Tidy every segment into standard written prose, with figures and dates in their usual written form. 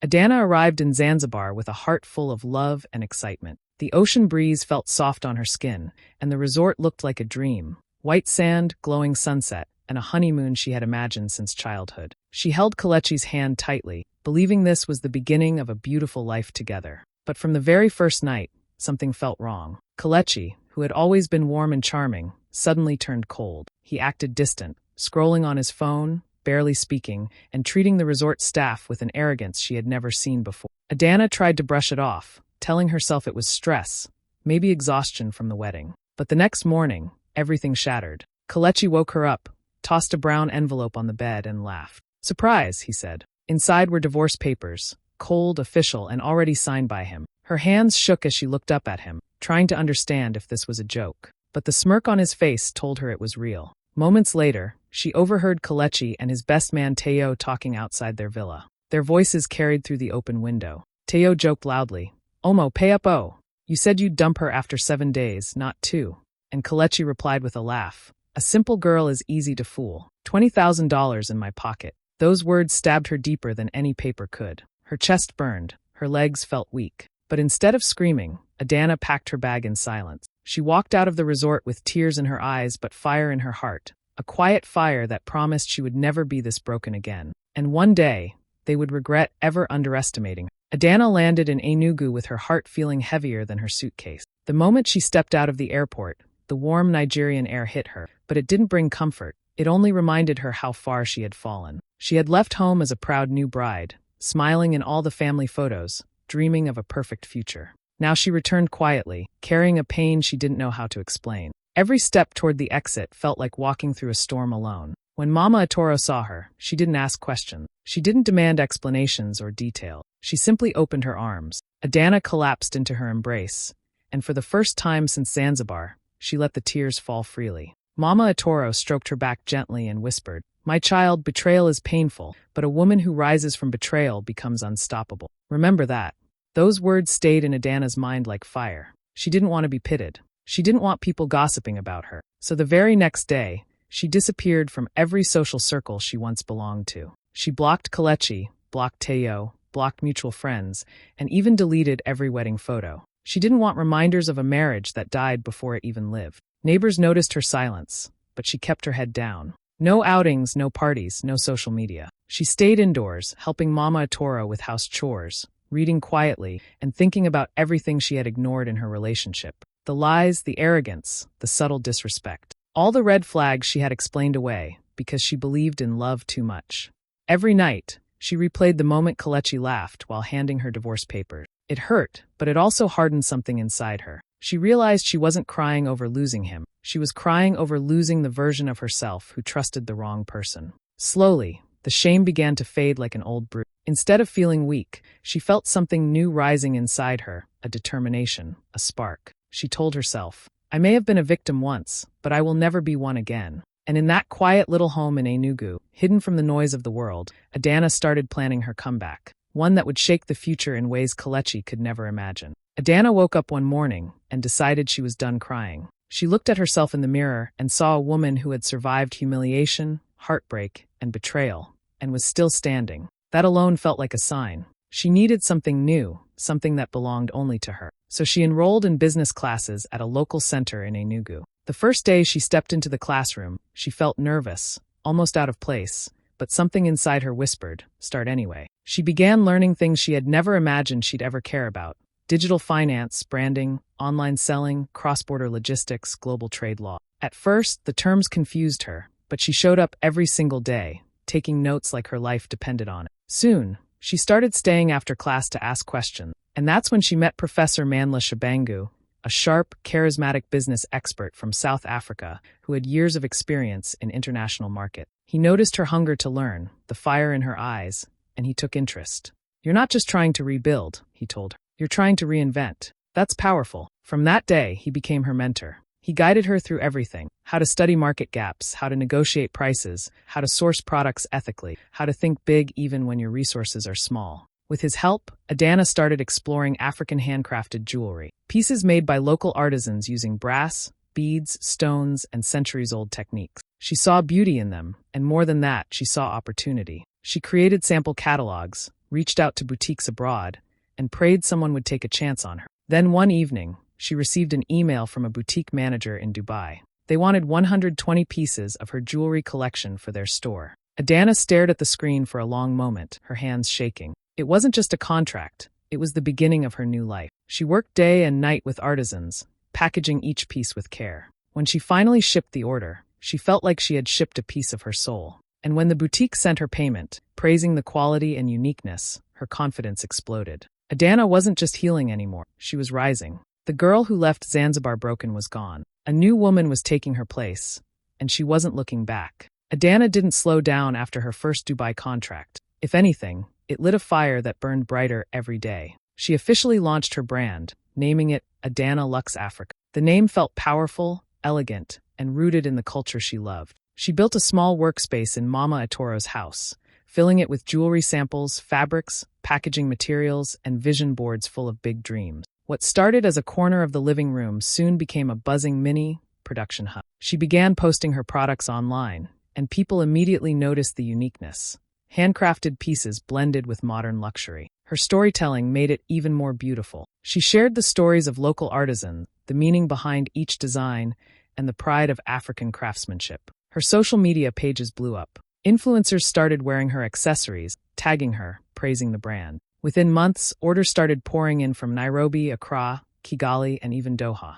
Adana arrived in Zanzibar with a heart full of love and excitement. The ocean breeze felt soft on her skin, and the resort looked like a dream. White sand, glowing sunset, and a honeymoon she had imagined since childhood. She held Kelechi's hand tightly, believing this was the beginning of a beautiful life together. But from the very first night, something felt wrong. Kelechi, who had always been warm and charming, suddenly turned cold. He acted distant, scrolling on his phone, barely speaking, and treating the resort staff with an arrogance she had never seen before. Adana tried to brush it off, telling herself it was stress, maybe exhaustion from the wedding. But the next morning, everything shattered. Kelechi woke her up, tossed a brown envelope on the bed, and laughed. "Surprise," he said. Inside were divorce papers, cold, official, and already signed by him. Her hands shook as she looked up at him, trying to understand if this was a joke. But the smirk on his face told her it was real. Moments later, she overheard Kelechi and his best man Teo talking outside their villa. Their voices carried through the open window. Teo joked loudly, "Omo, pay up, oh. You said you'd dump her after 7 days, not 2. And Kelechi replied with a laugh, "A simple girl is easy to fool. $20,000 in my pocket." Those words stabbed her deeper than any paper could. Her chest burned, her legs felt weak. But instead of screaming, Adana packed her bag in silence. She walked out of the resort with tears in her eyes but fire in her heart, a quiet fire that promised she would never be this broken again. And one day, they would regret ever underestimating her. Adana landed in Enugu with her heart feeling heavier than her suitcase. The moment she stepped out of the airport, the warm Nigerian air hit her, but it didn't bring comfort. It only reminded her how far she had fallen. She had left home as a proud new bride, smiling in all the family photos, dreaming of a perfect future. Now she returned quietly, carrying a pain she didn't know how to explain. Every step toward the exit felt like walking through a storm alone. When Mama Atoro saw her, she didn't ask questions. She didn't demand explanations or detail. She simply opened her arms. Adana collapsed into her embrace, and for the first time since Zanzibar, she let the tears fall freely. Mama Atoro stroked her back gently and whispered, "My child, betrayal is painful, but a woman who rises from betrayal becomes unstoppable. Remember that." Those words stayed in Adana's mind like fire. She didn't want to be pitied. She didn't want people gossiping about her. So the very next day, she disappeared from every social circle she once belonged to. She blocked Kelechi, blocked Teo, blocked mutual friends, and even deleted every wedding photo. She didn't want reminders of a marriage that died before it even lived. Neighbors noticed her silence, but she kept her head down. No outings, no parties, no social media. She stayed indoors, helping Mama Atoro with house chores, reading quietly, and thinking about everything she had ignored in her relationship. The lies, the arrogance, the subtle disrespect. All the red flags she had explained away, because she believed in love too much. Every night, she replayed the moment Kelechi laughed while handing her divorce papers. It hurt, but it also hardened something inside her. She realized she wasn't crying over losing him. She was crying over losing the version of herself who trusted the wrong person. Slowly, the shame began to fade like an old bruise. Instead of feeling weak, she felt something new rising inside her, a determination, a spark. She told herself, "I may have been a victim once, but I will never be one again." And in that quiet little home in Enugu, hidden from the noise of the world, Adana started planning her comeback, one that would shake the future in ways Kelechi could never imagine. Adana woke up one morning and decided she was done crying. She looked at herself in the mirror and saw a woman who had survived humiliation, heartbreak, and betrayal, and was still standing. That alone felt like a sign. She needed something new, something that belonged only to her. So she enrolled in business classes at a local center in Enugu. The first day she stepped into the classroom, she felt nervous, almost out of place, but something inside her whispered, "Start anyway." She began learning things she had never imagined she'd ever care about: digital finance, branding, online selling, cross-border logistics, global trade law. At first, the terms confused her, but she showed up every single day, taking notes like her life depended on it. Soon, she started staying after class to ask questions, and that's when she met Professor Manla Shabangu, a sharp, charismatic business expert from South Africa who had years of experience in international markets. He noticed her hunger to learn, the fire in her eyes, and he took interest. "You're not just trying to rebuild," he told her. "You're trying to reinvent." That's powerful. From that day, he became her mentor. He guided her through everything: how to study market gaps, how to negotiate prices, how to source products ethically, how to think big even when your resources are small. With his help, Adana started exploring African handcrafted jewelry, pieces made by local artisans using brass, beads, stones, and centuries-old techniques. She saw beauty in them, and more than that, she saw opportunity. She created sample catalogs, reached out to boutiques abroad, and prayed someone would take a chance on her. Then one evening, she received an email from a boutique manager in Dubai. They wanted 120 pieces of her jewelry collection for their store. Adana stared at the screen for a long moment, her hands shaking. It wasn't just a contract, it was the beginning of her new life. She worked day and night with artisans, packaging each piece with care. When she finally shipped the order, she felt like she had shipped a piece of her soul. And when the boutique sent her payment, praising the quality and uniqueness, her confidence exploded. Adana wasn't just healing anymore, she was rising. The girl who left Zanzibar broken was gone. A new woman was taking her place, and she wasn't looking back. Adana didn't slow down after her first Dubai contract. If anything, it lit a fire that burned brighter every day. She officially launched her brand, naming it Adana Luxe Africa. The name felt powerful, elegant, and rooted in the culture she loved. She built a small workspace in Mama Atoro's house, filling it with jewelry samples, fabrics, packaging materials, and vision boards full of big dreams. What started as a corner of the living room soon became a buzzing mini production hub. She began posting her products online, and people immediately noticed the uniqueness. Handcrafted pieces blended with modern luxury. Her storytelling made it even more beautiful. She shared the stories of local artisans, the meaning behind each design, and the pride of African craftsmanship. Her social media pages blew up. Influencers started wearing her accessories, tagging her, praising the brand. Within months, orders started pouring in from Nairobi, Accra, Kigali, and even Doha.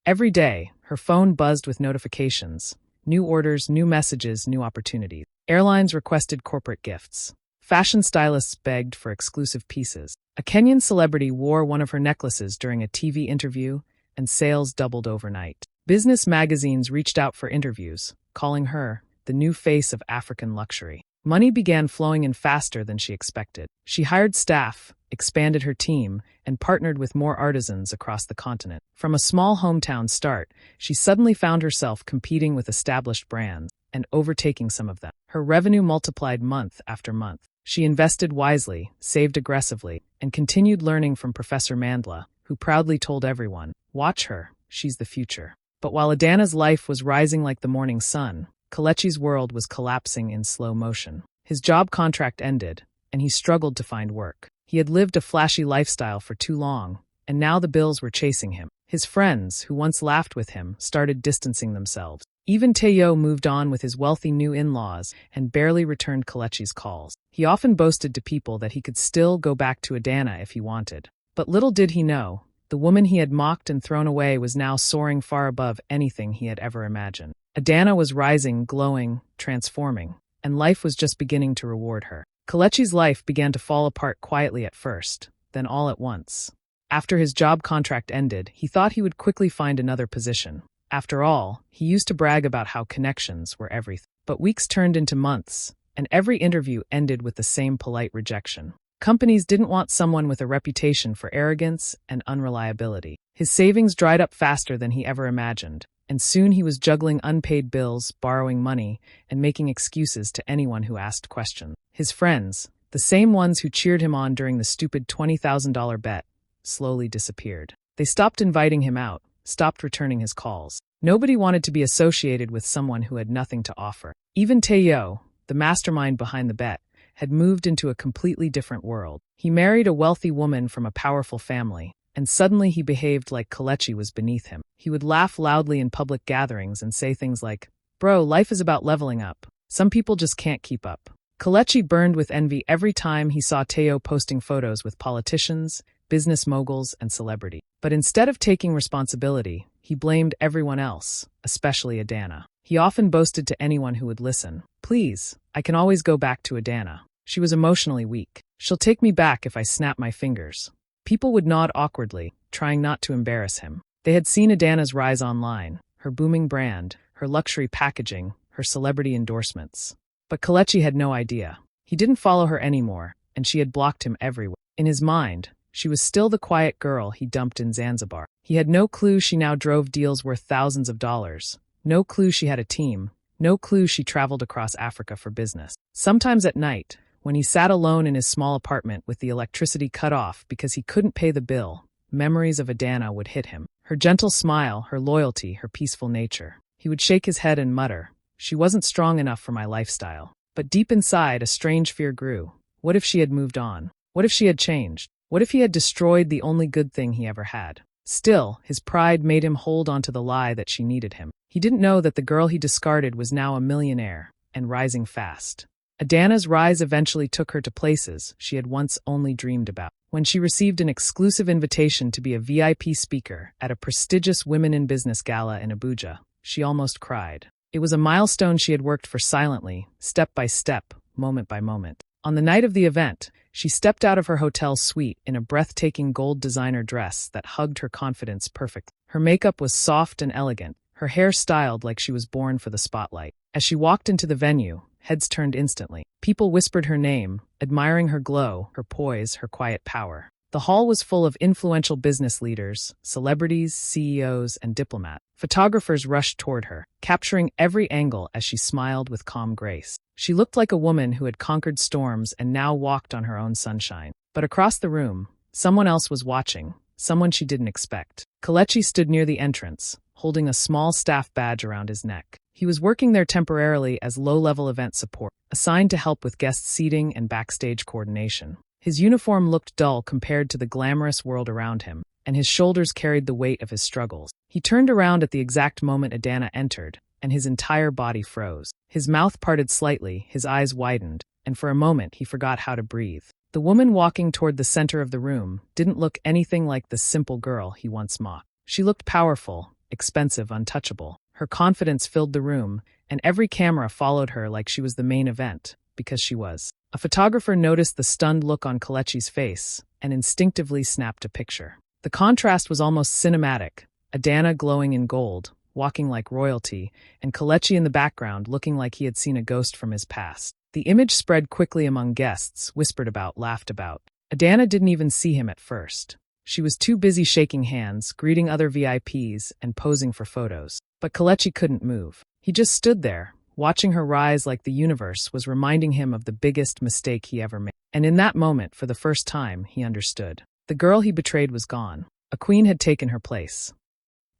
Every day, her phone buzzed with notifications. New orders, new messages, new opportunities. Airlines requested corporate gifts. Fashion stylists begged for exclusive pieces. A Kenyan celebrity wore one of her necklaces during a TV interview, and sales doubled overnight. Business magazines reached out for interviews, calling her the new face of African luxury. Money began flowing in faster than she expected. She hired staff, expanded her team, and partnered with more artisans across the continent. From a small hometown start, she suddenly found herself competing with established brands and overtaking some of them. Her revenue multiplied month after month. She invested wisely, saved aggressively, and continued learning from Professor Mandla, who proudly told everyone, "Watch her, she's the future." But while Adana's life was rising like the morning sun, Kelechi's world was collapsing in slow motion. His job contract ended, and he struggled to find work. He had lived a flashy lifestyle for too long, and now the bills were chasing him. His friends, who once laughed with him, started distancing themselves. Even Teyo moved on with his wealthy new in-laws and barely returned Kelechi's calls. He often boasted to people that he could still go back to Adana if he wanted. But little did he know, the woman he had mocked and thrown away was now soaring far above anything he had ever imagined. Adana was rising, glowing, transforming, and life was just beginning to reward her. Kelechi's life began to fall apart quietly at first, then all at once. After his job contract ended, he thought he would quickly find another position. After all, he used to brag about how connections were everything. But weeks turned into months, and every interview ended with the same polite rejection. Companies didn't want someone with a reputation for arrogance and unreliability. His savings dried up faster than he ever imagined, and soon he was juggling unpaid bills, borrowing money, and making excuses to anyone who asked questions. His friends, the same ones who cheered him on during the stupid $20,000 bet, slowly disappeared. They stopped inviting him out, stopped returning his calls. Nobody wanted to be associated with someone who had nothing to offer. Even Teyo, the mastermind behind the bet, had moved into a completely different world. He married a wealthy woman from a powerful family, and suddenly he behaved like Kelechi was beneath him. He would laugh loudly in public gatherings and say things like, "Bro, life is about leveling up. Some people just can't keep up." Kelechi burned with envy every time he saw Teyo posting photos with politicians, business moguls, and celebrities. But instead of taking responsibility, he blamed everyone else, especially Adana. He often boasted to anyone who would listen, "Please, I can always go back to Adana. She was emotionally weak. She'll take me back if I snap my fingers." People would nod awkwardly, trying not to embarrass him. They had seen Adana's rise online, her booming brand, her luxury packaging, her celebrity endorsements. But Kelechi had no idea. He didn't follow her anymore, and she had blocked him everywhere. In his mind, she was still the quiet girl he dumped in Zanzibar. He had no clue she now drove deals worth thousands of dollars. No clue she had a team. No clue she traveled across Africa for business. Sometimes at night, when he sat alone in his small apartment with the electricity cut off because he couldn't pay the bill, memories of Adana would hit him. Her gentle smile, her loyalty, her peaceful nature. He would shake his head and mutter, "She wasn't strong enough for my lifestyle." But deep inside, a strange fear grew. What if she had moved on? What if she had changed? What if he had destroyed the only good thing he ever had? Still, his pride made him hold onto the lie that she needed him. He didn't know that the girl he discarded was now a millionaire, and rising fast. Adana's rise eventually took her to places she had once only dreamed about. When she received an exclusive invitation to be a VIP speaker at a prestigious Women in Business gala in Abuja, she almost cried. It was a milestone she had worked for silently, step by step, moment by moment. On the night of the event, she stepped out of her hotel suite in a breathtaking gold designer dress that hugged her confidence perfectly. Her makeup was soft and elegant, her hair styled like she was born for the spotlight. As she walked into the venue, heads turned instantly. People whispered her name, admiring her glow, her poise, her quiet power. The hall was full of influential business leaders, celebrities, CEOs, and diplomats. Photographers rushed toward her, capturing every angle as she smiled with calm grace. She looked like a woman who had conquered storms and now walked on her own sunshine. But across the room, someone else was watching, someone she didn't expect. Kelechi stood near the entrance, holding a small staff badge around his neck. He was working there temporarily as low-level event support, assigned to help with guest seating and backstage coordination. His uniform looked dull compared to the glamorous world around him, and his shoulders carried the weight of his struggles. He turned around at the exact moment Adana entered, and his entire body froze. His mouth parted slightly, his eyes widened, and for a moment he forgot how to breathe. The woman walking toward the center of the room didn't look anything like the simple girl he once mocked. She looked powerful, expensive, untouchable. Her confidence filled the room, and every camera followed her like she was the main event, because she was. A photographer noticed the stunned look on Kelechi's face and instinctively snapped a picture. The contrast was almost cinematic, Adana glowing in gold, walking like royalty, and Kelechi in the background looking like he had seen a ghost from his past. The image spread quickly among guests, whispered about, laughed about. Adana didn't even see him at first. She was too busy shaking hands, greeting other VIPs, and posing for photos. But Kelechi couldn't move. He just stood there, watching her rise like the universe was reminding him of the biggest mistake he ever made. And in that moment, for the first time, he understood. The girl he betrayed was gone. A queen had taken her place.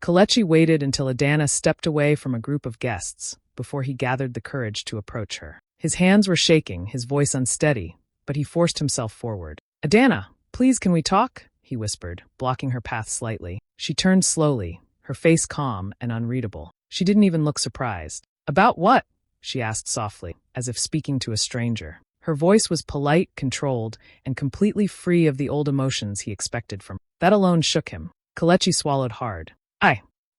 Kelechi waited until Adana stepped away from a group of guests before he gathered the courage to approach her. His hands were shaking, his voice unsteady, but he forced himself forward. "Adana, please can we talk?" he whispered, blocking her path slightly. She turned slowly, her face calm and unreadable. She didn't even look surprised. "About what?" she asked softly, as if speaking to a stranger. Her voice was polite, controlled, and completely free of the old emotions he expected from her. That alone shook him. Kelechi swallowed hard.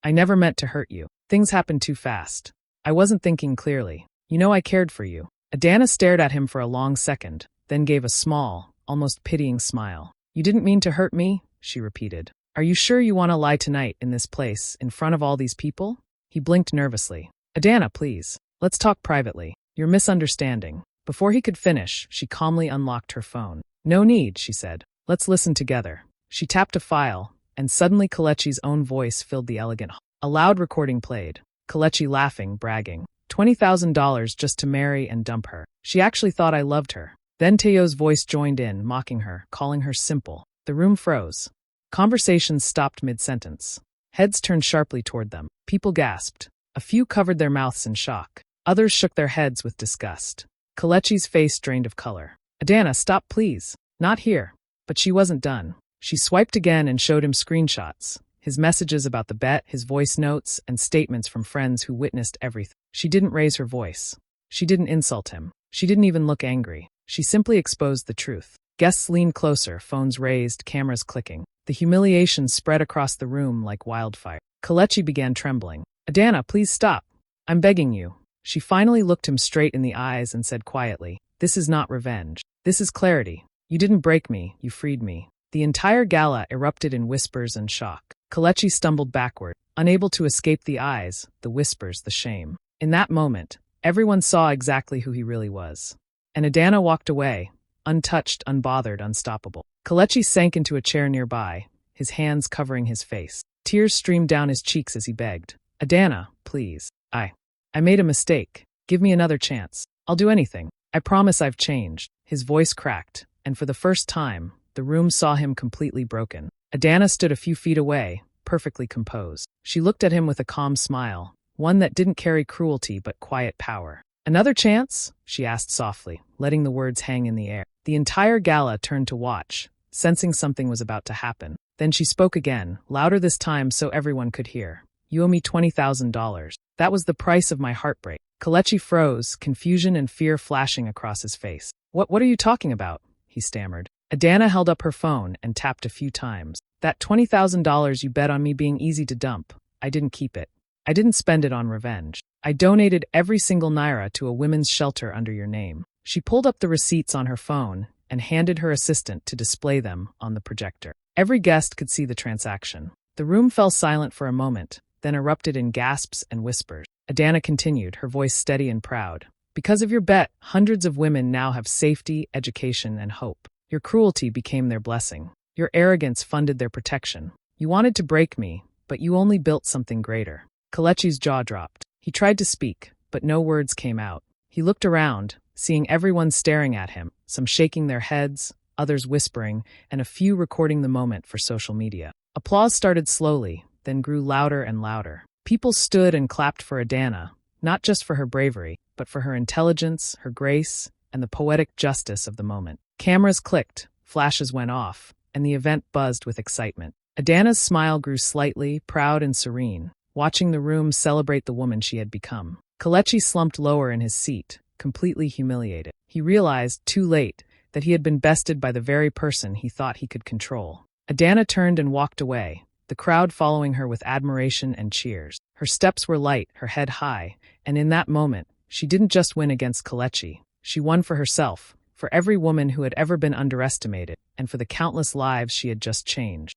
I never meant to hurt you. Things happened too fast. I wasn't thinking clearly. You know I cared for you." Adana stared at him for a long second, then gave a small, almost pitying smile. "You didn't mean to hurt me?" she repeated. "Are you sure you want to lie tonight in this place, in front of all these people?" He blinked nervously. "Adana, please. Let's talk privately. You're misunderstanding." Before he could finish, she calmly unlocked her phone. "No need," she said. "Let's listen together." She tapped a file, and suddenly Kelechi's own voice filled the elegant hall. A loud recording played, Kelechi laughing, bragging. $20,000 just to marry and dump her. She actually thought I loved her. Then Teo's voice joined in, mocking her, calling her simple. The room froze. Conversations stopped mid-sentence. Heads turned sharply toward them. People gasped. A few covered their mouths in shock. Others shook their heads with disgust. Kelechi's face drained of color. "Adana, stop please. Not here." But she wasn't done. She swiped again and showed him screenshots. His messages about the bet, his voice notes, and statements from friends who witnessed everything. She didn't raise her voice. She didn't insult him. She didn't even look angry. She simply exposed the truth. Guests leaned closer, phones raised, cameras clicking. The humiliation spread across the room like wildfire. Kelechi began trembling. "Adana, please stop. I'm begging you." She finally looked him straight in the eyes and said quietly, "This is not revenge. This is clarity. You didn't break me, you freed me." The entire gala erupted in whispers and shock. Kelechi stumbled backward, unable to escape the eyes, the whispers, the shame. In that moment, everyone saw exactly who he really was. And Adana walked away, untouched, unbothered, unstoppable. Kelechi sank into a chair nearby, his hands covering his face. Tears streamed down his cheeks as he begged. "Adana, please. I made a mistake. Give me another chance. I'll do anything. I promise I've changed." His voice cracked, and for the first time, the room saw him completely broken. Adana stood a few feet away, perfectly composed. She looked at him with a calm smile, one that didn't carry cruelty but quiet power. "Another chance?" she asked softly, letting the words hang in the air. The entire gala turned to watch, sensing something was about to happen. Then she spoke again, louder this time so everyone could hear. "You owe me $20,000. That was the price of my heartbreak." Kelechi froze, confusion and fear flashing across his face. What are you talking about?" he stammered. Adana held up her phone and tapped a few times. "That $20,000 you bet on me being easy to dump. I didn't keep it. I didn't spend it on revenge. I donated every single naira to a women's shelter under your name." She pulled up the receipts on her phone and handed her assistant to display them on the projector. Every guest could see the transaction. The room fell silent for a moment, then erupted in gasps and whispers. Adana continued, her voice steady and proud. "Because of your bet, hundreds of women now have safety, education, and hope. Your cruelty became their blessing. Your arrogance funded their protection. You wanted to break me, but you only built something greater." Kelechi's jaw dropped. He tried to speak, but no words came out. He looked around, seeing everyone staring at him, some shaking their heads, others whispering, and a few recording the moment for social media. Applause started slowly, then grew louder and louder. People stood and clapped for Adana, not just for her bravery, but for her intelligence, her grace, and the poetic justice of the moment. Cameras clicked, flashes went off, and the event buzzed with excitement. Adana's smile grew slightly, proud and serene, watching the room celebrate the woman she had become. Kelechi slumped lower in his seat, completely humiliated. He realized, too late, that he had been bested by the very person he thought he could control. Adana turned and walked away, the crowd following her with admiration and cheers. Her steps were light, her head high, and in that moment, she didn't just win against Kelechi. She won for herself, for every woman who had ever been underestimated, and for the countless lives she had just changed.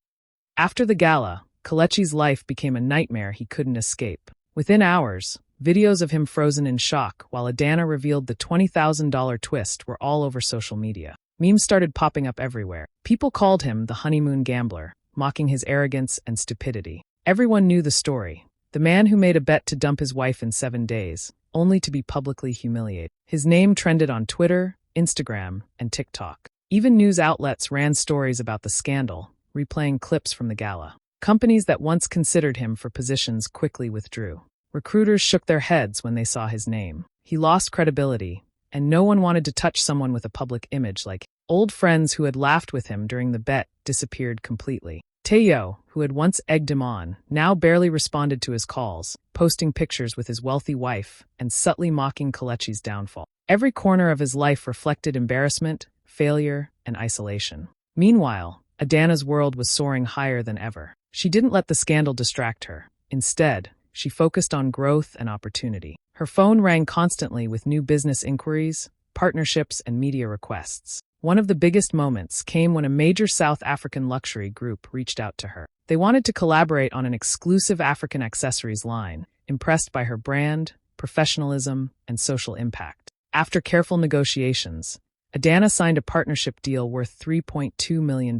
After the gala, Kelechi's life became a nightmare he couldn't escape. Within hours, videos of him frozen in shock while Adana revealed the $20,000 twist were all over social media. Memes started popping up everywhere. People called him the honeymoon gambler, mocking his arrogance and stupidity. Everyone knew the story. The man who made a bet to dump his wife in 7 days, only to be publicly humiliated. His name trended on Twitter, Instagram, and TikTok. Even news outlets ran stories about the scandal, replaying clips from the gala. Companies that once considered him for positions quickly withdrew. Recruiters shook their heads when they saw his name. He lost credibility, and no one wanted to touch someone with a public image like him. Old friends who had laughed with him during the bet disappeared completely. Teo, who had once egged him on, now barely responded to his calls, posting pictures with his wealthy wife and subtly mocking Kelechi's downfall. Every corner of his life reflected embarrassment, failure, and isolation. Meanwhile, Adana's world was soaring higher than ever. She didn't let the scandal distract her. Instead, she focused on growth and opportunity. Her phone rang constantly with new business inquiries, partnerships, and media requests. One of the biggest moments came when a major South African luxury group reached out to her. They wanted to collaborate on an exclusive African accessories line, impressed by her brand, professionalism, and social impact. After careful negotiations, Adana signed a partnership deal worth $3.2 million.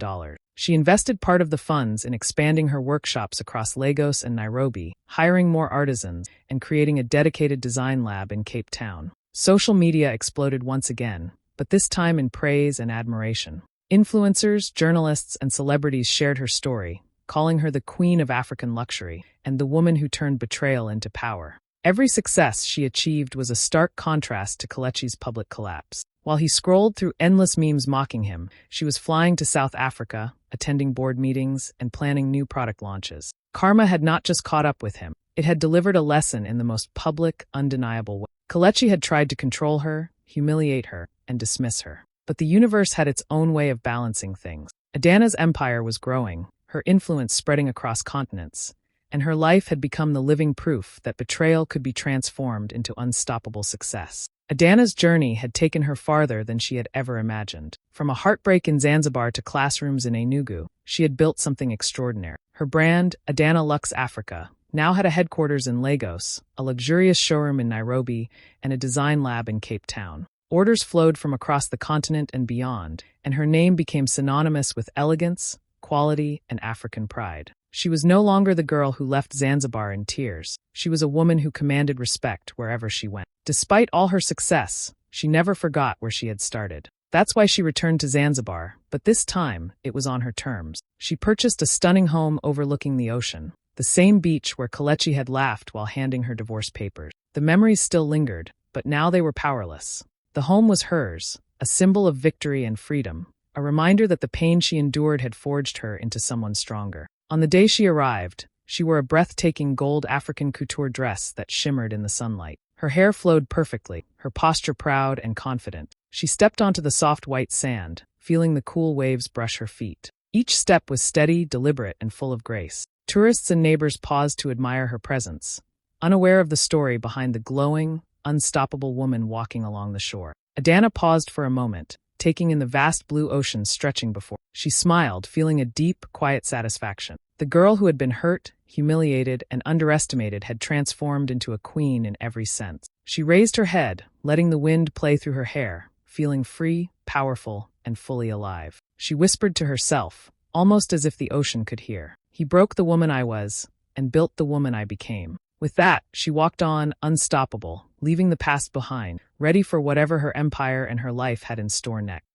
She invested part of the funds in expanding her workshops across Lagos and Nairobi, hiring more artisans, and creating a dedicated design lab in Cape Town. Social media exploded once again, but this time in praise and admiration. Influencers, journalists, and celebrities shared her story, calling her the queen of African luxury and the woman who turned betrayal into power. Every success she achieved was a stark contrast to Kelechi's public collapse. While he scrolled through endless memes mocking him, she was flying to South Africa, attending board meetings, and planning new product launches. Karma had not just caught up with him, it had delivered a lesson in the most public, undeniable way. Kelechi had tried to control her, humiliate her, and dismiss her. But the universe had its own way of balancing things. Adana's empire was growing, her influence spreading across continents, and her life had become the living proof that betrayal could be transformed into unstoppable success. Adana's journey had taken her farther than she had ever imagined. From a heartbreak in Zanzibar to classrooms in Enugu, she had built something extraordinary. Her brand, Adana Luxe Africa, now had a headquarters in Lagos, a luxurious showroom in Nairobi, and a design lab in Cape Town. Orders flowed from across the continent and beyond, and her name became synonymous with elegance, quality, and African pride. She was no longer the girl who left Zanzibar in tears. She was a woman who commanded respect wherever she went. Despite all her success, she never forgot where she had started. That's why she returned to Zanzibar, but this time, it was on her terms. She purchased a stunning home overlooking the ocean, the same beach where Kelechi had laughed while handing her divorce papers. The memories still lingered, but now they were powerless. The home was hers, a symbol of victory and freedom, a reminder that the pain she endured had forged her into someone stronger. On the day she arrived, she wore a breathtaking gold African couture dress that shimmered in the sunlight. Her hair flowed perfectly, her posture proud and confident. She stepped onto the soft white sand, feeling the cool waves brush her feet. Each step was steady, deliberate, and full of grace. Tourists and neighbors paused to admire her presence, unaware of the story behind the glowing, unstoppable woman walking along the shore. Adana paused for a moment, taking in the vast blue ocean stretching before. She smiled, feeling a deep, quiet satisfaction. The girl who had been hurt, humiliated, and underestimated had transformed into a queen in every sense. She raised her head, letting the wind play through her hair, feeling free, powerful, and fully alive. She whispered to herself, almost as if the ocean could hear. He broke the woman I was, and built the woman I became. With that, she walked on, unstoppable, leaving the past behind, ready for whatever her empire and her life had in store next.